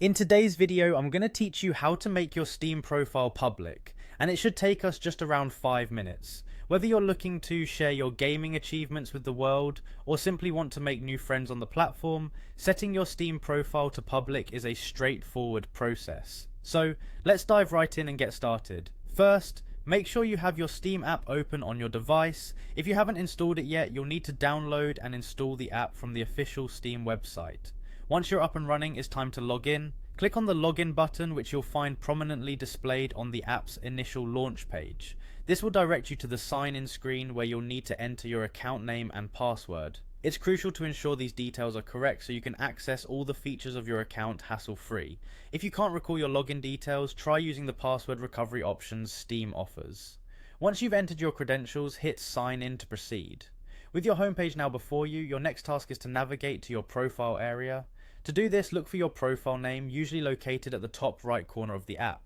In today's video, I'm going to teach you how to make your Steam profile public, and it should take us just around 5 minutes. Whether you're looking to share your gaming achievements with the world, or simply want to make new friends on the platform, setting your Steam profile to public is a straightforward process. So, let's dive right in and get started. First, make sure you have your Steam app open on your device. If you haven't installed it yet, you'll need to download and install the app from the official Steam website. Once you're up and running, it's time to log in. Click on the login button, which you'll find prominently displayed on the app's initial launch page. This will direct you to the sign in screen where you'll need to enter your account name and password. It's crucial to ensure these details are correct so you can access all the features of your account hassle-free. If you can't recall your login details, try using the password recovery options Steam offers. Once you've entered your credentials, hit sign in to proceed. With your homepage now before you, your next task is to navigate to your profile area. To do this, look for your profile name, usually located at the top right corner of the app.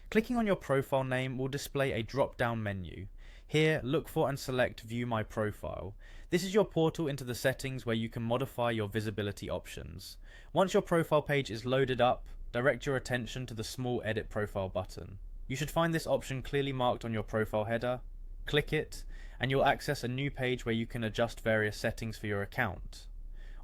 Clicking on your profile name will display a drop-down menu. Here, look for and select View My Profile. This is your portal into the settings where you can modify your visibility options. Once your profile page is loaded up, direct your attention to the small Edit Profile button. You should find this option clearly marked on your profile header. Click it, and you'll access a new page where you can adjust various settings for your account.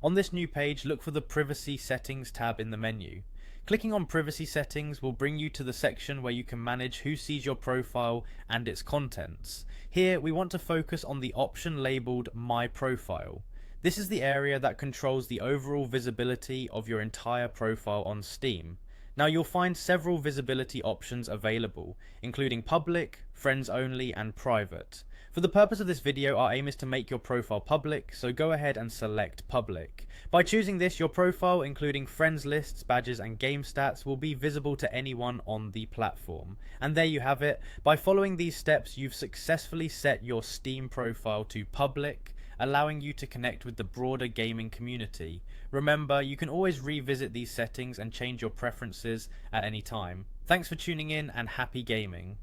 On this new page, look for the Privacy Settings tab in the menu. Clicking on Privacy Settings will bring you to the section where you can manage who sees your profile and its contents. Here, we want to focus on the option labelled My Profile. This is the area that controls the overall visibility of your entire profile on Steam. Now, you'll find several visibility options available, including public, friends only, and private. For the purpose of this video, our aim is to make your profile public, so go ahead and select public. By choosing this, your profile, including friends lists, badges, and game stats, will be visible to anyone on the platform. And there you have it. By following these steps, you've successfully set your Steam profile to public, allowing you to connect with the broader gaming community. Remember, you can always revisit these settings and change your preferences at any time. Thanks for tuning in, and happy gaming.